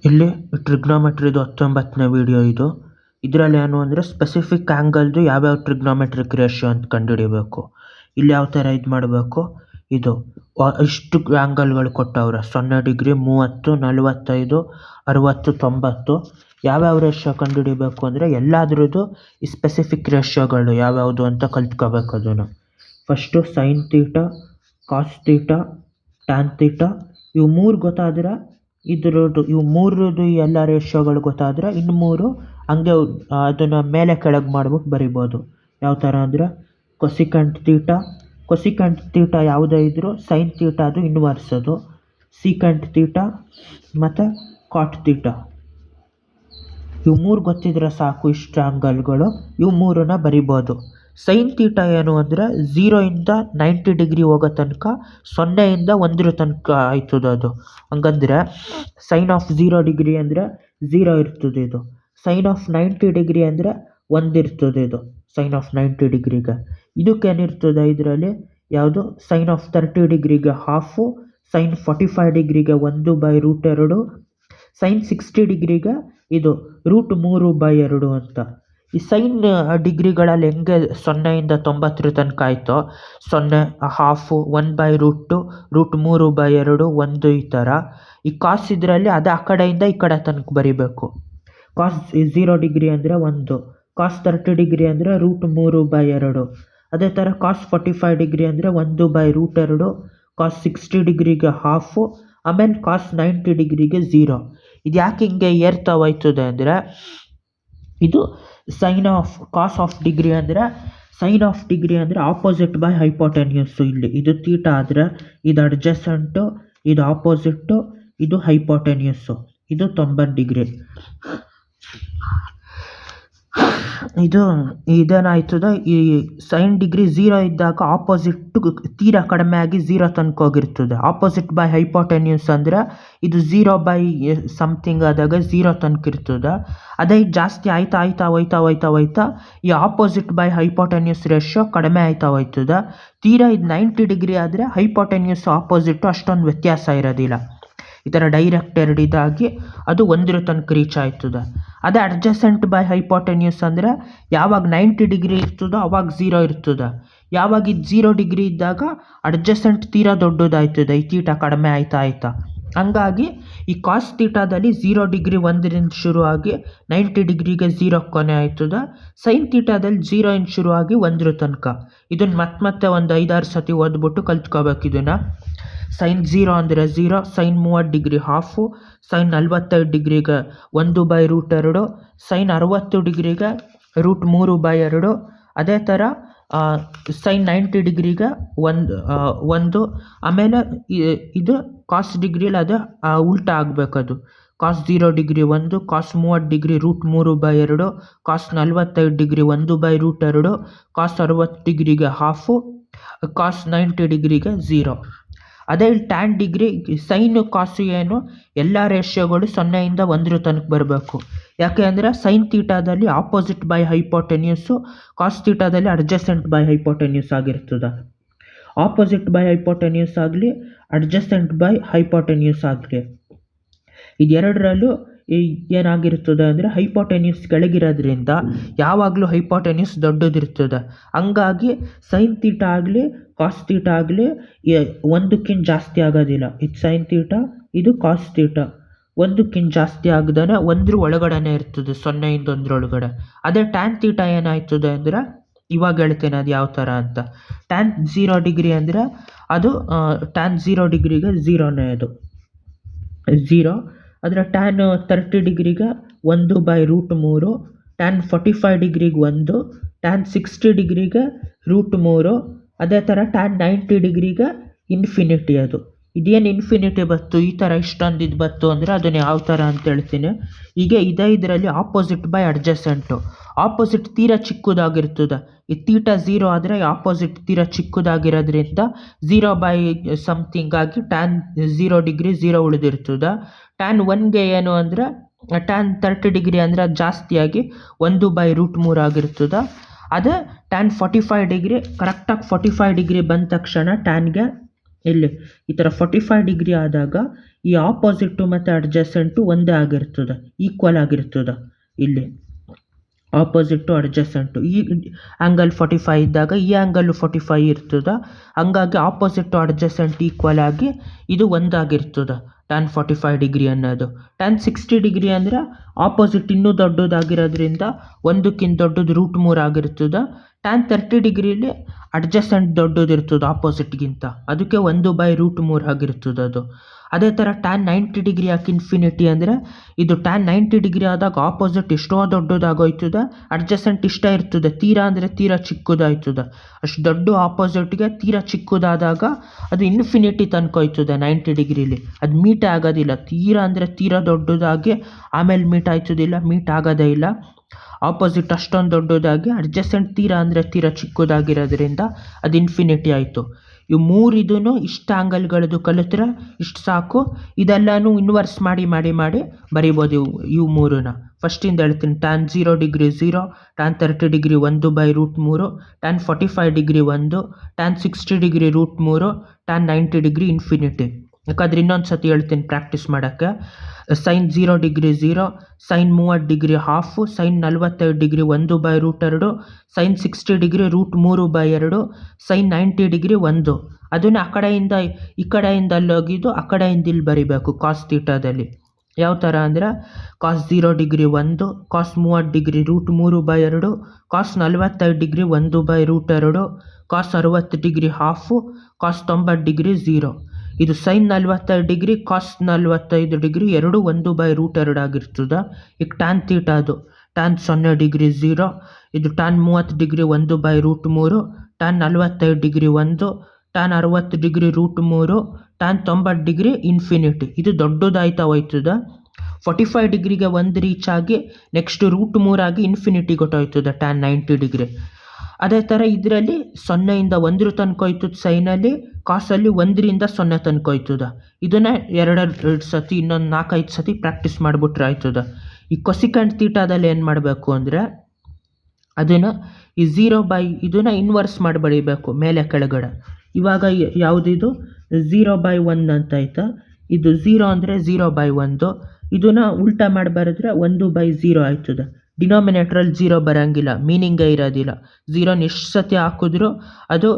ಇಲ್ಲಿ ಟ್ರಿಗ್ನೋಮೆಟ್ರಿದು 19ನೇ ವಿಡಿಯೋ ಇದು. ಇದರಲ್ಲಿ ಏನು ಅಂದರೆ ಸ್ಪೆಸಿಫಿಕ್ ಆ್ಯಂಗಲ್ದು ಯಾವ್ಯಾವ ಟ್ರಿಗ್ನೋಮೆಟ್ರಿಕ್ ರೇಷಿಯೋ ಅಂತ ಕಂಡುಹಿಡಿಬೇಕು. ಇಲ್ಲಿ ಯಾವ ಥರ ಇದು ಮಾಡಬೇಕು, ಇದು ಇಷ್ಟು ಆ್ಯಂಗಲ್ಗಳು ಕೊಟ್ಟವ್ರೆ 0 ಡಿಗ್ರಿ, 30, 45, 60, 90. ಯಾವ್ಯಾವ ರೇಷಿಯೋ ಕಂಡುಹಿಡಿಬೇಕು ಅಂದರೆ ಎಲ್ಲಾದ್ರದ್ದು ಈ ಸ್ಪೆಸಿಫಿಕ್ ರೇಷಿಯೋಗಳು ಯಾವ್ಯಾವುದು ಅಂತ ಕಲ್ತ್ಕೋಬೇಕು. ಅದನ್ನು first sine theta, cos theta, tan theta ಇವು 3 ಗೊತ್ತಾದ್ರೆ ಇವು ಮೂರದ್ದು ಎಲ್ಲ ರೇಷಿಯೋಗಳು ಗೊತ್ತಾದರೆ ಇನ್ನು 3 ಹಂಗೆ ಅದನ್ನು ಮೇಲೆ ಕೆಳಗೆ ಮಾಡ್ಬಿಟ್ಟು ಬರಿಬೋದು. ಯಾವ ಥರ ಅಂದರೆ ಕೊಸಿಕೆಂಟ್ ತೀಟಾ ಯಾವುದೇ ಇದ್ದರೂ ಸೈನ್ ತೀಟಾ ಅದು ಇನ್ವರ್ಸ್, ಅದು ಸೀಕೆಂಟ್ ತೀಟಾ ಮತ್ತು ಕಾಟ್ ತೀಟಾ. ಇವು 3 ಗೊತ್ತಿದ್ರೆ ಸಾಕು. ಇಷ್ಟು ಆ್ಯಂಗಲ್ಗಳು ಇವು 3ನ್ನ ಬರಿಬೋದು. ಸೈನ್ ತೀಟಾ ಏನು ಅಂದರೆ 0 ಇಂದ 90 ಡಿಗ್ರಿ ಹೋಗೋ ತನಕ 0 ಇಂದ 1 ತನಕ ಆಯ್ತದೆ ಅದು. ಹಂಗಂದ್ರೆ ಸೈನ್ ಆಫ್ 0 ಡಿಗ್ರಿ ಅಂದರೆ 0 ಇರ್ತದೆ ಇದು. ಸೈನ್ ಆಫ್ 90 ಡಿಗ್ರಿ ಅಂದರೆ 1 ಇರ್ತದೆ ಇದು. ಸೈನ್ ಆಫ್ 90 ಡಿಗ್ರಿಗೆ ಇದಕ್ಕೇನಿರ್ತದೆ ಇದರಲ್ಲಿ ಯಾವುದು, ಸೈನ್ ಆಫ್ 30 ಡಿಗ್ರಿಗೆ ಹಾಫು, ಸೈನ್ 45 ಡಿಗ್ರಿಗೆ 1/√2, ಸೈನ್ 60 ಡಿಗ್ರಿಗೆ ಇದು √3/2 ಅಂತ. ಈ ಸೈನ್ ಡಿಗ್ರಿಗಳಲ್ಲಿ ಹೆಂಗೆ 0 ಇಂದ 90 ತನಕ ಆಯಿತೋ 0, ಹಾಫು, 1/√2, √3/2, 1 ಈ ಥರ. ಈ ಕಾಸ್ ಇದರಲ್ಲಿ ಅದು ಆ ಕಡೆಯಿಂದ ಈ ಕಡೆ ತನಕ ಬರಿಬೇಕು. ಕಾಸ್ 0 ಡಿಗ್ರಿ ಅಂದರೆ 1, ಕಾಸ್ 30 ಡಿಗ್ರಿ ಅಂದರೆ √3/2. ಅದೇ ಥರ ಕಾಸ್ 45 ಡಿಗ್ರಿ ಅಂದರೆ 1/√2, ಕಾಸ್ 60 ಡಿಗ್ರಿಗೆ ಹಾಫು, ಆಮೇಲೆ ಕಾಸ್ 90 ಡಿಗ್ರಿಗೆ 0. ಇದು ಯಾಕೆ ಹಿಂಗೆ ಏರ್ತಾ ಹೋಯ್ತದೆ ಅಂದರೆ ಇದು sine of cos of degree ಅಂದರೆ ಸೈನ್ ಆಫ್ ಡಿಗ್ರಿ ಅಂದರೆ ಆಪೋಸಿಟ್ ಬೈ ಹೈಪೋಟೆನ್ಯೂಸು. ಇಲ್ಲಿ ಇದು ತೀಟಾ ಆದರೆ ಇದು ಅಡ್ಜಸೆಂಟು, ಇದು ಆಪೋಸಿಟ್ಟು, ಇದು ಹೈಪೋಟೆನ್ಯೂಸು. ಇದು 90 ಡಿಗ್ರಿ. ಇದೇನಾಯ್ತದೆ, ಈ ಸೈನ್ ಡಿಗ್ರಿ 0 ಇದ್ದಾಗ ಆಪೋಸಿಟ್ಟು ತೀರಾ ಕಡಿಮೆ ಆಗಿ 0 ತನಕ ಹೋಗಿರ್ತದೆ. ಆಪೋಸಿಟ್ ಬೈ ಹೈಪೋಟೆನ್ಯೂಸ್ ಅಂದರೆ ಇದು 0/something ಆದಾಗ 0 ತನಕ ಇರ್ತದೆ. ಅದೇ ಜಾಸ್ತಿ ಹೋಯ್ತಾ ಈ ಆಪೋಸಿಟ್ ಬೈ ಹೈಪೋಟೆನ್ಯೂಸ್ ರೇಷಿಯೋ ಕಡಿಮೆ ಆಯ್ತಾ ಹೋಯ್ತದೆ. ತೀರಾ ಇದು 90 ಡಿಗ್ರಿ ಆದರೆ ಹೈಪೋಟೆನ್ಯೂಸ್ ಆಪೋಸಿಟ್ಟು ಅಷ್ಟೊಂದು ವ್ಯತ್ಯಾಸ ಇರೋದಿಲ್ಲ. ಈ ಥರ ಡೈರೆಕ್ಟ್ 2 ಇದಾಗಿ ಅದು 1 ತನಕ ರೀಚ್ ಆಯ್ತದೆ. ಅದೇ ಅಡ್ಜಸೆಂಟ್ ಬೈ ಹೈಪೋಟೆನ್ಯೂಸ್ ಅಂದರೆ ಯಾವಾಗ 90 ಡಿಗ್ರಿ ಇರ್ತದೋ ಅವಾಗ 0 ಇರ್ತದೆ. ಯಾವಾಗ ಇದು 0 ಡಿಗ್ರಿ ಇದ್ದಾಗ ಅಡ್ಜಸೆಂಟ್ ತೀರಾ ದೊಡ್ಡದಾಯ್ತದೆ, ಈ ತೀಟಾ ಕಡಿಮೆ ಆಯ್ತಾ. ಹಂಗಾಗಿ ಈ ಕಾಸ್ ತೀಟಾದಲ್ಲಿ 0 ಡಿಗ್ರಿ 1ರಿಂದ ಶುರುವಾಗಿ 90 ಡಿಗ್ರಿಗೆ 0 ಕೊನೆ ಆಯ್ತದೆ. ಸೈನ್ ತೀಟಾದಲ್ಲಿ 0 ಇಂದ ಶುರುವಾಗಿ 1 ತನಕ. ಇದನ್ನು ಮತ್ತೆ ಒಂದು 5-6 ಸತಿ ಓದ್ಬಿಟ್ಟು ಕಲ್ತ್ಕೋಬೇಕು ಇದನ್ನು. ಸೈನ್ 0 ಅಂದರೆ 0, ಸೈನ್ 30 ಡಿಗ್ರಿ ಹಾಫು, ಸೈನ್ 45 ಡಿಗ್ರಿಗೆ 1/√2, ಸೈನ್ 60 ಡಿಗ್ರಿಗೆ √3/2. ಅದೇ ಥರ ಸೈನ್ 90 ಡಿಗ್ರಿಗೆ 1. ಆಮೇಲೆ ಇದು ಕಾಸ್ ಡಿಗ್ರಿಲಿ ಅದು ಉಲ್ಟಾ ಆಗಬೇಕದು. ಕಾಸ್ 0 degree 1, cos 30 degree √3/2, cos 45 degree 1/√2, cos 60 ಡಿಗ್ರಿಗೆ ಹಾಫು, ಕಾಸ್ 90 ಡಿಗ್ರಿಗೆ 0. ಅದೇ ಇಲ್ಲಿ ಟ್ಯಾನ್ ಡಿಗ್ರಿ ಸೈನು ಕಾಸು ಏನು ಎಲ್ಲ ರೇಷಿಯೋಗಳು 0 ಇಂದ 1 ತನಕ ಬರಬೇಕು. ಯಾಕೆ ಅಂದರೆ ಸೈನ್ ತೀಟಾದಲ್ಲಿ ಆಪೋಸಿಟ್ ಬೈ ಹೈಪೋಟೆನ್ಯೂಸು, ಕಾಸ್ ತೀಟಾದಲ್ಲಿ ಅಡ್ಜಸೆಂಟ್ ಬೈ ಹೈಪೋಟೆನ್ಯೂಸ್ ಆಗಿರ್ತದೆ. ಆಪೋಸಿಟ್ ಬೈ ಹೈಪೋಟೆನ್ಯೂಸ್ ಆಗಲಿ, ಅಡ್ಜಸೆಂಟ್ ಬೈ ಹೈಪೋಟೆನ್ಯೂಸ್ ಆಗಲಿ, ಇದೆರಡರಲ್ಲೂ ಏನಾಗಿರ್ತದೆ ಅಂದರೆ ಹೈಪೋಟೆನ್ಯೂಸ್ ಕೆಳಗಿರೋದ್ರಿಂದ ಯಾವಾಗಲೂ ಹೈಪೋಟೆನ್ಯೂಸ್ ದೊಡ್ಡದಿರ್ತದೆ. ಹಂಗಾಗಿ ಸೈನ್ ತೀಟಾ ಆಗಲಿ ಕಾಸ್ ತೀಟಾ ಆಗಲಿ 1ಕ್ಕಿಂತ ಜಾಸ್ತಿ ಆಗೋದಿಲ್ಲ. ಇದು ಸೈನ್ ತೀಟಾ, ಇದು ಕಾಸ್ ತೀಟಾ 1ಕ್ಕಿಂತ ಜಾಸ್ತಿ ಆಗದೇ 1 ಒಳಗಡೆನೇ ಇರ್ತದೆ, 0 ಇಂದ 1 ಒಳಗಡೆ. ಅದೇ ಟ್ಯಾನ್ ತೀಟಾ ಏನಾಯ್ತದೆ ಅಂದರೆ ಇವಾಗ ಹೇಳ್ತೇನೆ ಅದು ಯಾವ ಥರ ಅಂತ. ಟ್ಯಾನ್ 0 ಡಿಗ್ರಿ ಅಂದರೆ ಅದು ಟ್ಯಾನ್ 0 ಡಿಗ್ರಿಗೆ 0ನೇ ಅದು 0. ಆದರೆ ಟ್ಯಾನ್ 30 ಡಿಗ್ರಿಗೆ 1/√3, ಟ್ಯಾನ್ 45 ಡಿಗ್ರಿಗೆ 1, ಟ್ಯಾನ್ 60 ಡಿಗ್ರಿಗೆ √3. ಅದೇ ಥರ ಟ್ಯಾನ್ 90 ಡಿಗ್ರಿಗೆ ಇನ್ಫಿನಿಟಿ. ಅದು ಇದೇನು ಇನ್ಫಿನಿಟಿ ಬತ್ತು, ಈ ಥರ ಇಷ್ಟೊಂದು ಇದು ಬತ್ತು ಅಂದರೆ ಅದನ್ನು ಯಾವ ಥರ ಅಂತ ಹೇಳ್ತೀನಿ. ಈಗ ಇದರಲ್ಲಿ ಆಪೋಸಿಟ್ ಬೈ ಅಡ್ಜಸೆಂಟು. ಆಪೋಸಿಟ್ ತೀರಾ ಚಿಕ್ಕದಾಗಿರ್ತದೆ. ಈ ತೀಟಾ 0 ಆದರೆ ಆಪೋಸಿಟ್ ತೀರಾ ಚಿಕ್ಕದಾಗಿರೋದ್ರಿಂದ 0/something ಆಗಿ ಟ್ಯಾನ್ 0 ಡಿಗ್ರಿ 0 ಉಳಿದಿರ್ತದೆ. ಟ್ಯಾನ್ 1ಗೆ ಏನು ಅಂದರೆ ಟ್ಯಾನ್ 30 ಡಿಗ್ರಿ ಅಂದರೆ ಅದು ಜಾಸ್ತಿಯಾಗಿ 1/√3 ಆಗಿರ್ತದೆ. ಅದೇ ಟ್ಯಾನ್ 45 ಡಿಗ್ರಿ ಕರೆಕ್ಟಾಗಿ 45 ಡಿಗ್ರಿ ಬಂದ ತಕ್ಷಣ ಟ್ಯಾನ್ಗೆ ಇಲ್ಲಿ ಈ ಥರ 45 ಡಿಗ್ರಿ ಆದಾಗ ಈ ಆಪೋಸಿಟ್ಟು ಮತ್ತು ಅಡ್ಜಸೆಂಟು ಒಂದೇ ಆಗಿರ್ತದೆ, ಈಕ್ವಲ್ ಆಗಿರ್ತದೆ. ಇಲ್ಲಿ ಆಪೋಸಿಟ್ಟು ಅಡ್ಜಸೆಂಟು ಈ ಆ್ಯಂಗಲ್ 45 ಇದ್ದಾಗ ಈ ಆ್ಯಂಗಲ್ಲು 45 ಇರ್ತದೆ. ಹಂಗಾಗಿ ಆಪೋಸಿಟ್ಟು ಅಡ್ಜಸೆಂಟ್ ಈಕ್ವಲ್ ಆಗಿ ಇದು ಒಂದಾಗಿರ್ತದೆ tan 45 ಡಿಗ್ರಿ ಅನ್ನೋದು. tan 60 ಡಿಗ್ರಿ ಅಂದರೆ ಆಪೋಸಿಟ್ ಇನ್ನೂ ದೊಡ್ಡದಾಗಿರೋದ್ರಿಂದ ಒಂದಕ್ಕಿಂತ ದೊಡ್ಡದು √3 ಆಗಿರ್ತದೆ. tan 30 ಡಿಗ್ರಿಲಿ ಅಡ್ಜಸೆಂಟ್ ದೊಡ್ಡದಿರ್ತದೆ ಆಪೋಸಿಟ್ಗಿಂತ, ಅದಕ್ಕೆ 1/√3 ಆಗಿರ್ತದೆ ಅದು. ಅದೇ ಥರ tan 90 ಡಿಗ್ರಿ ಯಾಕೆ ಇನ್ಫಿನಿಟಿ ಅಂದರೆ ಇದು tan 90 ಡಿಗ್ರಿ ಆದಾಗ ಆಪೋಸಿಟ್ ಎಷ್ಟೋ ದೊಡ್ಡದಾಗೋಯ್ತದೆ, ಅಡ್ಜಸೆಂಟ್ ಇಷ್ಟ ಇರ್ತದೆ, ತೀರಾ ಅಂದರೆ ತೀರಾ ಚಿಕ್ಕದಾಯ್ತದೆ. ಅಷ್ಟು ದೊಡ್ಡ ಆಪೋಸಿಟ್ಗೆ ತೀರಾ ಚಿಕ್ಕದಾದಾಗ ಅದು ಇನ್ಫಿನಿಟಿ ತನಕ ಹೋಯ್ತದೆ 90 ಡಿಗ್ರಿಲಿ. ಅದು ಮೀಟ್ ಆಗೋದಿಲ್ಲ, ತೀರಾ ಅಂದರೆ ತೀರಾ ದೊಡ್ಡದಾಗಿ ಆಮೇಲೆ ಮೀಟ್ ಆಯ್ತದಿಲ್ಲ, ಮೀಟ್ ಆಗೋದೇ ಇಲ್ಲ. ಆಪೋಸಿಟ್ ಅಷ್ಟೊಂದು ದೊಡ್ಡದಾಗಿ ಅಡ್ಜಸೆಂಟ್ ತೀರಾ ಅಂದರೆ ತೀರಾ ಚಿಕ್ಕದಾಗಿರೋದ್ರಿಂದ ಅದು ಇನ್ಫಿನಿಟಿ ಆಯಿತು. ಇವು ಮೂರಿದೂ ಇಷ್ಟು ಆ್ಯಂಗಲ್ಗಳದ್ದು ಕಲಿತ್ರೆ ಇಷ್ಟು ಸಾಕು. ಇದೆಲ್ಲನೂ ಇನ್ವರ್ಸ್ ಮಾಡಿ ಮಾಡಿ ಮಾಡಿ ಬರಿಬೋದು ಇವು ಮೂರನ್ನ. ಫಸ್ಟಿಂದ ಹೇಳ್ತೀನಿ. tan 0 degree 0, tan 30 degree 1/√3, tan 45 degree 1, tan 60 degree √3, tan 90 degree infinity. ಯಾಕಂದ್ರೆ ಇನ್ನೊಂದು ಸತಿ ಹೇಳ್ತೀನಿ ಪ್ರಾಕ್ಟೀಸ್ ಮಾಡೋಕ್ಕೆ. sin 0 degree 0, sin 30 degree 1/2, sin 45 degree 1/√2, sin 60 degree √3/2, sin 90 degree 1. ಅದನ್ನು ಆ ಕಡೆಯಿಂದ ಈ ಕಡೆಯಿಂದ ಅಲ್ಲಿ ಹೋಗಿದ್ದು ಆ ಕಡೆಯಿಂದ ಇಲ್ಲಿ ಬರಿಬೇಕು ಕಾಸ್ ಥೀಟಾದಲ್ಲಿ. ಯಾವ ಥರ ಅಂದರೆ cos 0 degree 1, cos 30 degree √3/2, cos 45 degree 1/√2, cos 60 degree 1/2, cos 90 degree 0. ಇದು sin 45 ಡಿಗ್ರಿ cos 45 ಡಿಗ್ರಿ ಎರಡು 1/√2 ಆಗಿರ್ತದೆ. ಈಗ tan ಥೀಟಾದು tan 0 ಡಿಗ್ರಿ 0, ಇದು tan 30 degree 1/√3, tan 45 degree 1, tan 60 degree √3, tan 90 degree infinity. ಇದು ದೊಡ್ಡದಾಯ್ತಾ ಹೋಯ್ತದೆ. 45 ಡಿಗ್ರಿಗೆ 1 ರೀಚ್ ಆಗಿ ನೆಕ್ಸ್ಟ್ √3 ಆಗಿ ಇನ್ಫಿನಿಟಿ ಗೊತ್ತಾಯ್ತದೆ tan 90 ಡಿಗ್ರಿ. ಅದೇ ಥರ ಇದರಲ್ಲಿ 0ಇಂದ 1 ತನಕ ಹೋಯ್ತದೆ ಸೈನಲ್ಲಿ, ಕಾಸಲ್ಲಿ 1ರಿಂದ 0 ತನಕ ಹೋಯ್ತದೆ. ಇದನ್ನು ಎರಡು ಸತಿ ಇನ್ನೊಂದು 4-5 ಸತಿ ಪ್ರಾಕ್ಟೀಸ್ ಮಾಡಿಬಿಟ್ರೆ ಆಯ್ತದೆ. ಈ ಕೊಸಿಕೆಂಟ್ ಥೀಟಾದಲ್ಲಿ ಏನು ಮಾಡಬೇಕು ಅಂದರೆ ಅದನ್ನು ಈ 0 ಇದನ್ನು ಇನ್ವರ್ಸ್ ಮಾಡಿ ಬರೀಬೇಕು ಮೇಲೆ ಕೆಳಗಡೆ. ಇವಾಗ ಯಾವುದಿದು 0/1 ಅಂತ ಆಯ್ತಾ, ಇದು 0 ಅಂದರೆ 0/1, ಇದನ್ನು ಉಲ್ಟಾ ಮಾಡಿ ಬರೆದ್ರೆ 1/0 ಆಯ್ತದೆ. ಡಿನಾಮಿನೇಟ್ರಲ್ಲಿ 0 ಬರೋಂಗಿಲ್ಲ, ಮೀನಿಂಗೇ ಇರೋದಿಲ್ಲ. 0ನ ಎಷ್ಟು ಸತಿ ಹಾಕಿದ್ರು ಅದು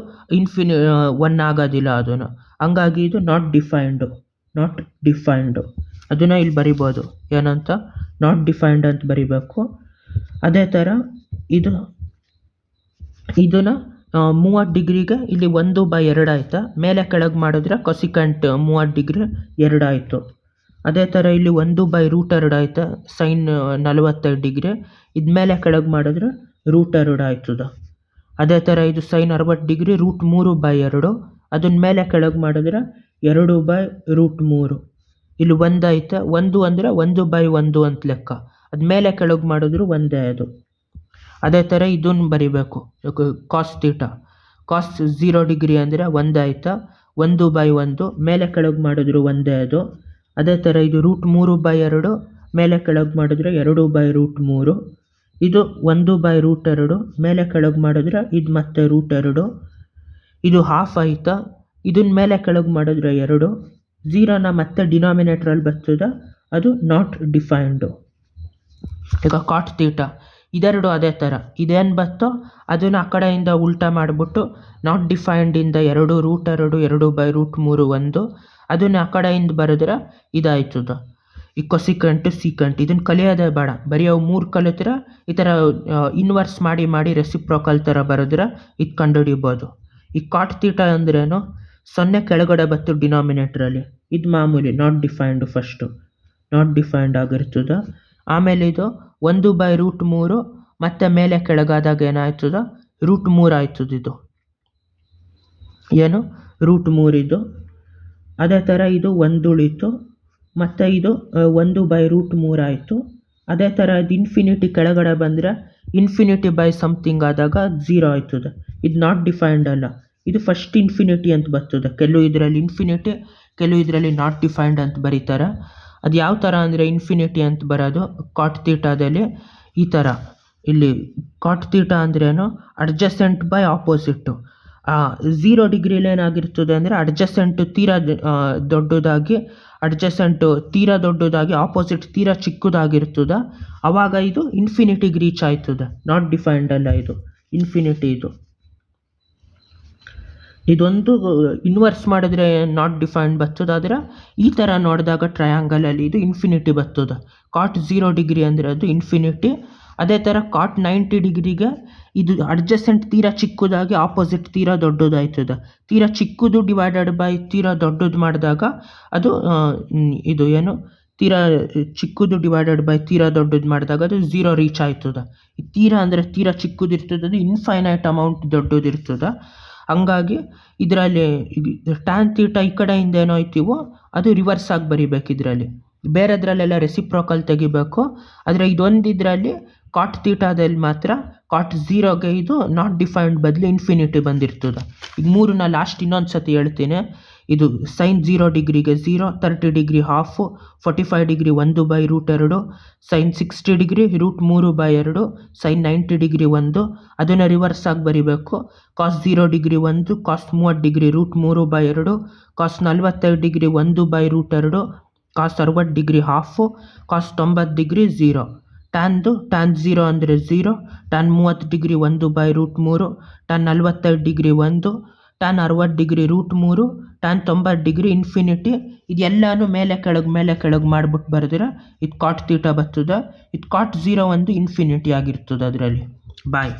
1 ಆಗೋದಿಲ್ಲ ಅದನ್ನು. ಹಂಗಾಗಿ ಇದು ನಾಟ್ ಡಿಫೈನ್ಡು. ಅದನ್ನು ಇಲ್ಲಿ ಬರಿಬೋದು ಏನಂತ, ನಾಟ್ ಡಿಫೈನ್ಡ್ ಅಂತ ಬರಿಬೇಕು. ಅದೇ ಥರ ಇದನ್ನು 30 ಡಿಗ್ರಿಗೆ ಇಲ್ಲಿ 1/2 ಆಯಿತಾ, ಮೇಲೆ ಕೆಳಗೆ ಮಾಡಿದ್ರೆ ಕೊಸಿಕೆಂಟ್ 30 ಡಿಗ್ರಿ 2 ಆಯಿತು. ಅದೇ ಥರ ಇಲ್ಲಿ 1/√2 ಆಯಿತಾ sin 45 ಡಿಗ್ರಿ, ಇದು ಮೇಲೆ ಕೆಳಗೆ ಮಾಡಿದ್ರೆ √2 ಆಯ್ತದೆ. ಅದೇ ಥರ ಇದು sin 60 ಡಿಗ್ರಿ √3/2, ಅದನ್ನ ಮೇಲೆ ಕೆಳಗೆ ಮಾಡಿದ್ರೆ 2/√3. ಇಲ್ಲಿ 1 ಆಯ್ತಾ, 1 ಅಂದರೆ 1/1 ಅಂತ ಲೆಕ್ಕ, ಅದು ಮೇಲೆ ಕೆಳಗೆ ಮಾಡಿದ್ರು ಒಂದೇ ಅದು. ಅದೇ ಥರ ಇದನ್ನು ಬರಿಬೇಕು ಕಾಸ್ ಥೀಟಾ. ಕಾಸ್ 0 ಡಿಗ್ರಿ ಅಂದರೆ 1 ಆಯಿತಾ, 1/1, ಮೇಲೆ ಕೆಳಗೆ ಮಾಡಿದ್ರು ಒಂದೇ ಅದು. ಅದೇ ಥರ ಇದು √3/2, ಮೇಲೆ ಕೆಳಗೆ ಮಾಡಿದ್ರೆ 2/√3. ಇದು 1/√2, ಮೇಲೆ ಕೆಳಗೆ ಮಾಡಿದ್ರೆ ಇದು ಮತ್ತೆ √2. ಇದು 1/2 ಆಯಿತಾ, ಇದನ್ನ ಮೇಲೆ ಕೆಳಗೆ ಮಾಡಿದ್ರೆ 2. 0ನ ಮತ್ತೆ ಡಿನಾಮಿನೇಟ್ರಲ್ಲಿ ಬರ್ತದೆ, ಅದು ನಾಟ್ ಡಿಫೈನ್ಡು. ಈಗ ಕಾಟ್ ಥೀಟಾ ಇದೆರಡು ಅದೇ ಥರ, ಇದೇನು ಬರ್ತೋ ಅದನ್ನು ಆ ಕಡೆಯಿಂದ ಉಲ್ಟಾ ಮಾಡಿಬಿಟ್ಟು ನಾಟ್ ಡಿಫೈನ್ಡಿಂದ 2 √2 2/√3 1, ಅದನ್ನು ಆ ಕಡೆಯಿಂದ ಬರೆದ್ರೆ ಇದಾಯ್ತದೆ ಈ ಕೊಸಿಕೆಂಟ್ ಸೀಕೆಂಟ್. ಇದನ್ನು ಕಲಿಯೋದೇ ಬೇಡ, ಬರೀ ಅವು 3 ಕಲಿತ್ರೆ ಈ ಥರ ಇನ್ವರ್ಸ್ ಮಾಡಿ ಮಾಡಿ ರೆಸಿಪ್ರೋಕಲ್ ಥರ ಬರೆದ್ರೆ ಇದು ಕಂಡುಹಿಡಿಬೋದು. ಈ ಕಾಟ್ ಥೀಟಾ ಅಂದ್ರೇನು, 0 ಕೆಳಗಡೆ ಬತ್ತು ಡಿನಾಮಿನೇಟ್ರಲ್ಲಿ, ಇದು ಮಾಮೂಲಿ ನಾಟ್ ಡಿಫೈನ್ಡು. ಫಸ್ಟು ನಾಟ್ ಡಿಫೈನ್ಡ್ ಆಗಿರ್ತದೆ. ಆಮೇಲೆ ಇದು 1/√3 ಮತ್ತು ಮೇಲೆ ಕೆಳಗಾದಾಗ ಏನಾಯ್ತದ √3 ಆಯ್ತದೆ. ಇದು ಏನು √3 ಇದು. ಅದೇ ಥರ ಇದು 1 ಉಳಿತು, ಮತ್ತು ಇದು 1/√3 ಆಯಿತು. ಅದೇ ಥರ ಇದು ಇನ್ಫಿನಿಟಿ ಕೆಳಗಡೆ ಬಂದರೆ ಇನ್ಫಿನಿಟಿ ಬೈ ಸಮಥಿಂಗ್ ಆದಾಗ 0 ಆಯ್ತದೆ. ಇದು ನಾಟ್ ಡಿಫೈನ್ಡ್ ಅಲ್ಲ, ಇದು ಫಸ್ಟ್ ಇನ್ಫಿನಿಟಿ ಅಂತ ಬರ್ತದೆ. ಕೆಲವು ಇದರಲ್ಲಿ ಇನ್ಫಿನಿಟಿ, ಕೆಲವು ಇದರಲ್ಲಿ ನಾಟ್ ಡಿಫೈನ್ಡ್ ಅಂತ ಬರೀತಾರೆ. ಅದು ಯಾವ ಥರ ಅಂದರೆ ಇನ್ಫಿನಿಟಿ ಅಂತ ಬರೋದು ಕಾಟ್ ಥೀಟಾದಲ್ಲಿ ಈ ಥರ. ಇಲ್ಲಿ ಕಾಟ್ ಥೀಟಾ ಅಂದ್ರೇನು, ಅಡ್ಜಸೆಂಟ್ ಬೈ ಆಪೋಸಿಟ್ಟು. 0 ಡಿಗ್ರಿಲಿ ಏನಾಗಿರ್ತದೆ ಅಂದರೆ ಅಡ್ಜಸೆಂಟ್ ತೀರಾ ದೊಡ್ಡದಾಗಿ ತೀರಾ ದೊಡ್ಡದಾಗಿ ಆಪೋಸಿಟ್ ತೀರಾ ಚಿಕ್ಕದಾಗಿರ್ತದೆ. ಆವಾಗ ಇದು ಇನ್ಫಿನಿಟಿಗೆ ರೀಚ್ ಆಯ್ತದೆ. ನಾಟ್ ಡಿಫೈನ್ಡ್ ಅಲ್ಲ, ಇದು ಇನ್ಫಿನಿಟಿ. ಇದೊಂದು ಇನ್ವರ್ಸ್ ಮಾಡಿದ್ರೆ ನಾಟ್ ಡಿಫೈನ್ಡ್ ಬರ್ತದೆ. ಆದರೆ ಈ ಥರ ನೋಡಿದಾಗ ಟ್ರಯಾಂಗಲಲ್ಲಿ ಇದು ಇನ್ಫಿನಿಟಿ ಬರ್ತದೆ. ಕಾಟ್ 0 ಡಿಗ್ರಿ ಅಂದರೆ ಅದು ಇನ್ಫಿನಿಟಿ. ಅದೇ ಥರ ಕಾಟ್ 90 ಡಿಗ್ರಿಗೆ ಇದು ಅಡ್ಜಸೆಂಟ್ ತೀರಾ ಚಿಕ್ಕದಾಗಿ ಆಪೋಸಿಟ್ ತೀರಾ ದೊಡ್ಡದಾಯ್ತದೆ. ತೀರಾ ಚಿಕ್ಕದು ಡಿವೈಡೆಡ್ ಬೈ ತೀರಾ ದೊಡ್ಡದು ಮಾಡಿದಾಗ ಅದು ಇದು ಏನು ತೀರಾ ಚಿಕ್ಕದು ಡಿವೈಡೆಡ್ ಬೈ ತೀರಾ ದೊಡ್ಡದು ಮಾಡಿದಾಗ ಅದು 0 ರೀಚ್ ಆಯ್ತದೆ. ತೀರಾ ಅಂದರೆ ತೀರಾ ಚಿಕ್ಕದಿರ್ತದೆ, ಅದು ಇನ್ಫೈನೈಟ್ ಅಮೌಂಟ್ ದೊಡ್ಡದಿರ್ತದೆ. ಹಂಗಾಗಿ ಇದರಲ್ಲಿ ಟ್ಯಾನ್ ತೀಟ ಈ ಕಡೆಯಿಂದ ಏನೋ ಐತಿವೋ ಅದು ರಿವರ್ಸ್ ಆಗಿ ಬರಿಬೇಕು. ಇದರಲ್ಲಿ ಬೇರೆದ್ರಲ್ಲೆಲ್ಲ ರೆಸಿಪ್ರೋಕಲ್ ತೆಗಿಬೇಕು. ಆದರೆ ಇದೊಂದಿದ್ರಲ್ಲಿ ಕಾಟ್ ತೀಟಾದಲ್ಲಿ ಮಾತ್ರ ಕಾಟ್ 0ಗೆ ಇದು ನಾಟ್ ಡಿಫೈನ್ಡ್ ಬದಲು ಇನ್ಫಿನಿಟಿ ಬಂದಿರ್ತದೆ. ಈಗ 3ನ ಲಾಸ್ಟ್ ಇನ್ನೊಂದು ಸತಿ ಹೇಳ್ತೀನಿ. ಇದು ಸೈನ್ 0 ಡಿಗ್ರಿಗೆ 0, 30 degree half, 45 degree 1/√2, sine 60 degree √3/2, sine 90 degree 1. ಅದನ್ನು ರಿವರ್ಸ್ ಆಗಿ ಬರಿಬೇಕು. Cos 0 degree 1, cos 30 degree √3/2, cos 45 degree 1/√2, cos 60 degree half, cos 90 degree 0. Tan 0 ಅಂದರೆ 0, tan 30 degree 1/√3, tan 45 degree 1, tan 60 degree √3, tan 90 degree infinity. ಇದೆಲ್ಲನೂ ಮೇಲೆ ಕೆಳಗೆ ಮಾಡಿಬಿಟ್ಟು ಬರೆದಿರ ಇದು ಕಾಟ್ ತೀಟ ಬರ್ತದೆ. ಇದು ಕಾಟ್ 0 ಒಂದು ಇನ್ಫಿನಿಟಿ ಆಗಿರ್ತದೆ ಅದರಲ್ಲಿ. ಬಾಯ್.